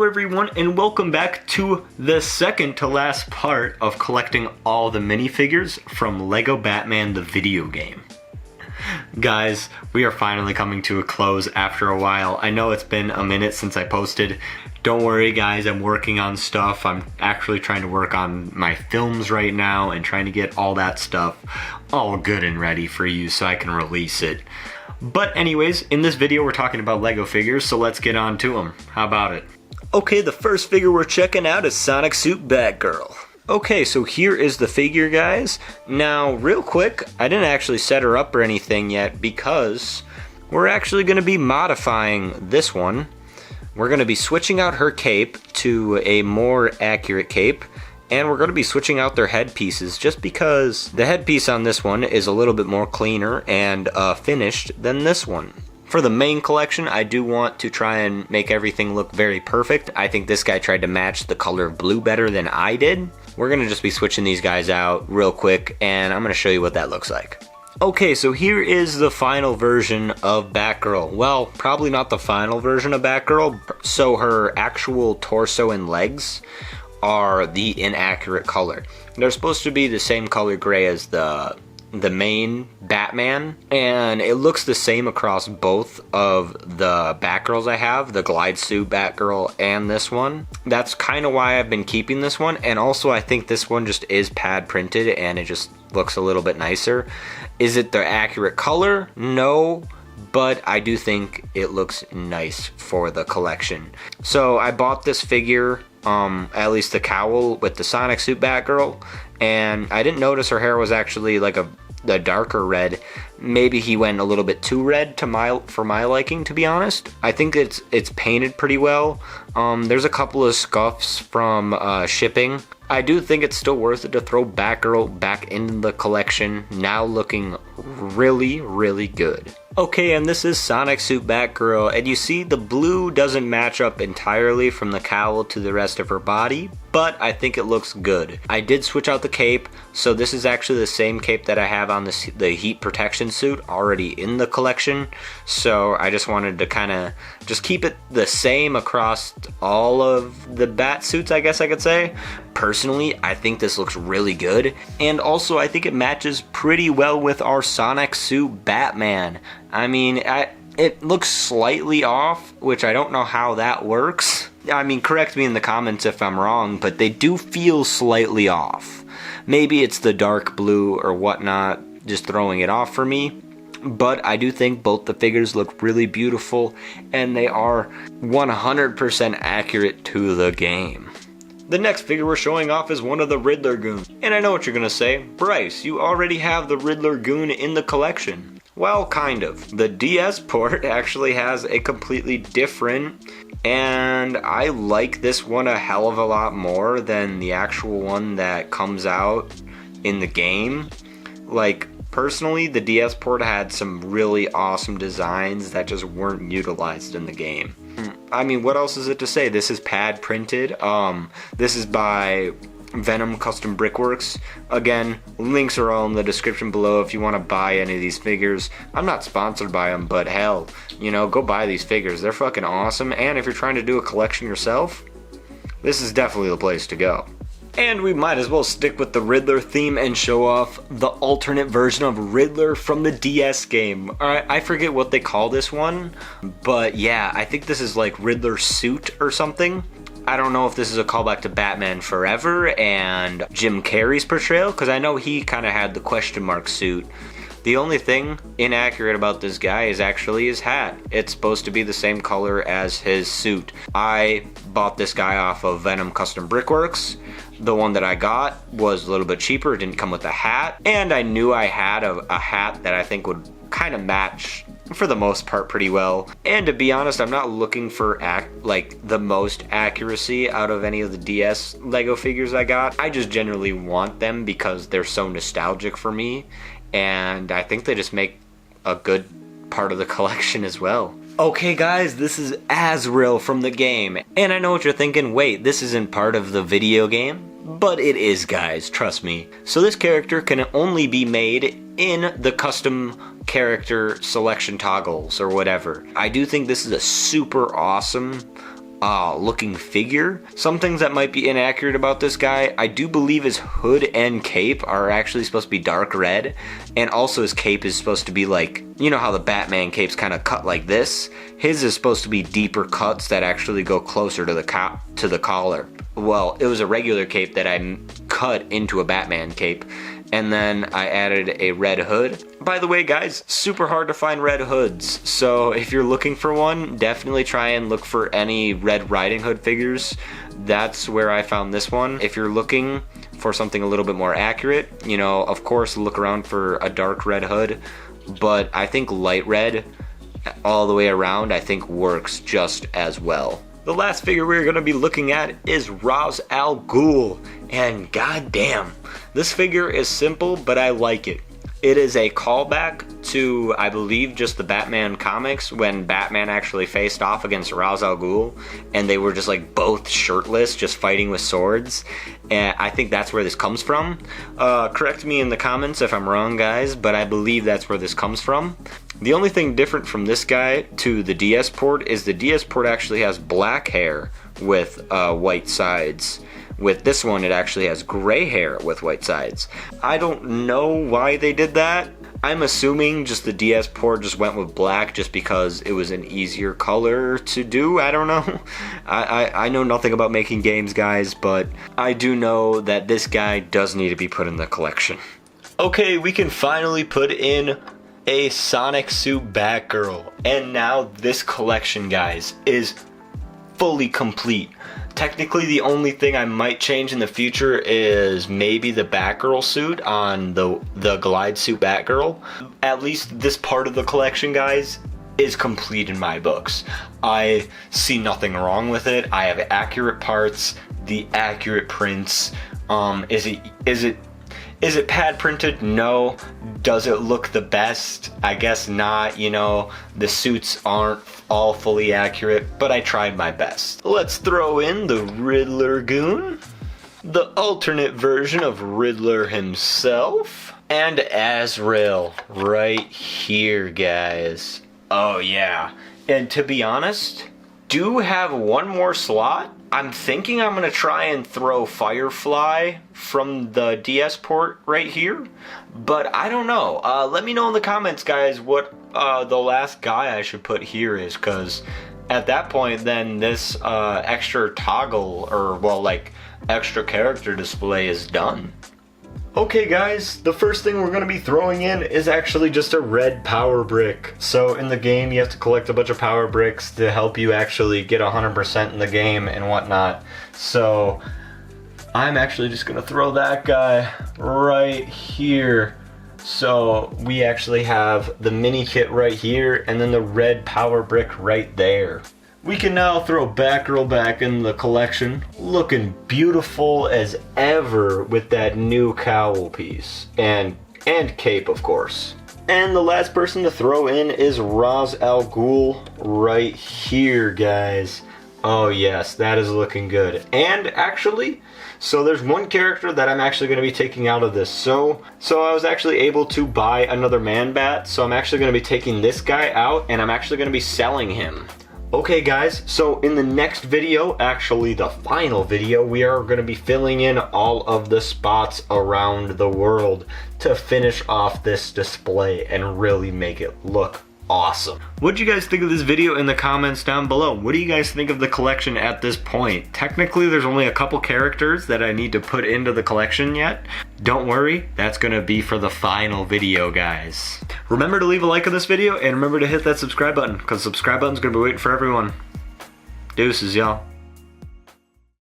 Hello everyone and welcome back to the second to last part of collecting all the minifigures from Lego Batman the video game. Guys, we are finally coming to a close after a while. I know it's been a minute since I posted. Don't worry guys, I'm working on stuff. I'm actually trying to work on my films right now and trying to get all that stuff all good and ready for you so I can release it. But anyways, in this video we're talking about Lego figures, so let's get on to them. How about it? Okay, the first figure we're checking out is Sonic Suit Batgirl. Okay, so here is the figure, guys. Now, real quick, I didn't actually set her up or anything yet because we're actually going to be modifying this one. We're going to be switching out her cape to a more accurate cape. And we're going to be switching out their headpieces just because the headpiece on this one is a little bit more cleaner and finished than this one. For the main collection, I do want to try and make everything look very perfect. I think this guy tried to match the color of blue better than I did. We're going to just be switching these guys out real quick and I'm going to show you what that looks like. Okay, so here is the final version of Batgirl. Well, probably not the final version of Batgirl. So her actual torso and legs are the inaccurate color. They're supposed to be the same color gray as the main Batman, and it looks the same across both of the Batgirls I have, the Glide Suit Batgirl and this one. That's kind of why I've been keeping this one, and also I think this one just is pad printed and it just looks a little bit nicer. Is it the accurate color? No. But I do think it looks nice for the collection. So I bought this figure, at least the cowl with the Sonic Suit Batgirl, and I didn't notice her hair was actually like a darker red. Maybe he went a little bit too red for my liking, to be honest. I think it's painted pretty well. There's a couple of scuffs from shipping. I do think it's still worth it to throw Batgirl back in the collection, now looking really, really good. Okay, and this is Sonic Suit Batgirl, and you see the blue doesn't match up entirely from the cowl to the rest of her body, but I think it looks good. I did switch out the cape, so this is actually the same cape that I have on the heat protection suit already in the collection, so I just wanted to kind of just keep it the same across all of the bat suits, I guess I could say. Personally, I think this looks really good, and also I think it matches pretty well with our Sonic Suit Batman. I mean, it looks slightly off, which I don't know how that works. I mean, correct me in the comments if I'm wrong, but they do feel slightly off. Maybe it's the dark blue or whatnot just throwing it off for me, but I do think both the figures look really beautiful, and they are 100% accurate to the game. The next figure we're showing off is one of the Riddler Goon. And I know what you're gonna say, Bryce, you already have the Riddler Goon in the collection. Well, kind of. The DS port actually has a completely different, and I like this one a hell of a lot more than the actual one that comes out in the game. Like, personally, the DS port had some really awesome designs that just weren't utilized in the game. I mean, what else is it to say? This is pad printed. This is by Venom Custom Brickworks. Again, links are all in the description below if you want to buy any of these figures. I'm not sponsored by them, but hell, you know, go buy these figures. They're fucking awesome, and if you're trying to do a collection yourself, this is definitely the place to go. And we might as well stick with the Riddler theme and show off the alternate version of Riddler from the DS game. Alright, I forget what they call this one, but yeah, I think this is like Riddler Suit or something. I don't know if this is a callback to Batman Forever and Jim Carrey's portrayal, because I know he kind of had the question mark suit. The only thing inaccurate about this guy is actually his hat. It's supposed to be the same color as his suit. I bought this guy off of Venom Custom Brickworks. The one that I got was a little bit cheaper. It didn't come with a hat. And I knew I had a hat that I think would kind of match, for the most part, pretty well. And to be honest, I'm not looking for the most accuracy out of any of the DS Lego figures I got. I just generally want them because they're so nostalgic for me. And I think they just make a good part of the collection as well. Okay guys, this is Azrael from the game. And I know what you're thinking, wait, this isn't part of the video game? But it is, guys, trust me. So this character can only be made in the custom character selection toggles or whatever. I do think this is a super awesome looking figure. Some things that might be inaccurate about this guy, I do believe his hood and cape are actually supposed to be dark red, and also his cape is supposed to be like, you know how the Batman cape's kind of cut like this? His is supposed to be deeper cuts that actually go closer to the collar. Well, it was a regular cape that I cut into a Batman cape, and then I added a red hood. By the way, guys, super hard to find red hoods, so if you're looking for one, definitely try and look for any Red Riding Hood figures. That's where I found this one. If you're looking for something a little bit more accurate, you know, of course, look around for a dark red hood, but I think light red all the way around, I think works just as well. The last figure we're going to be looking at is Ra's al Ghul, and goddamn, this figure is simple, but I like it. It is a callback to, I believe, just the Batman comics when Batman actually faced off against Ra's al Ghul, and they were just like both shirtless, just fighting with swords. And I think that's where this comes from. Correct me in the comments if I'm wrong, guys, but I believe that's where this comes from. The only thing different from this guy to the DS port is the DS port actually has black hair with white sides. With this one, it actually has gray hair with white sides. I don't know why they did that. I'm assuming just the DS port just went with black just because it was an easier color to do. I don't know. I know nothing about making games, guys, but I do know that this guy does need to be put in the collection. Okay, we can finally put in a Sonic suit Batgirl. And now this collection, guys, is fully complete. Technically, the only thing I might change in the future is maybe the Batgirl suit on the glide suit Batgirl. At least this part of the collection, guys, is complete in my books. I see nothing wrong with it. I have accurate parts, the accurate prints. Is it pad printed? No. Does it look the best? I guess not. You know, the suits aren't all fully accurate, but I tried my best. Let's throw in the Riddler Goon, the alternate version of Riddler himself, and Azrael right here, guys. Oh yeah. And to be honest, do have one more slot. I'm thinking I'm going to try and throw Firefly from the DS port right here, but I don't know. Let me know in the comments, guys, what the last guy I should put here is, because at that point, then this extra toggle, or, well, like, extra character display is done. Okay guys, the first thing we're going to be throwing in is actually just a red power brick. So in the game you have to collect a bunch of power bricks to help you actually get 100% in the game and whatnot. So I'm actually just going to throw that guy right here. So we actually have the mini kit right here and then the red power brick right there. We can now throw Batgirl back in the collection, looking beautiful as ever with that new cowl piece, and cape, of course. And the last person to throw in is Ra's al Ghul right here, guys. Oh yes, that is looking good. And actually, so there's one character that I'm actually going to be taking out of this. So I was actually able to buy another Man-Bat, so I'm actually going to be taking this guy out, and I'm actually going to be selling him. Okay guys, so in the next video, actually the final video, we are going to be filling in all of the spots around the world to finish off this display and really make it look awesome. What do you guys think of this video in the comments down below? What do you guys think of the collection at this point? Technically, there's only a couple characters that I need to put into the collection yet. Don't worry, that's gonna be for the final video, guys. Remember to leave a like on this video and remember to hit that subscribe button, because the subscribe button's gonna be waiting for everyone. Deuces, y'all.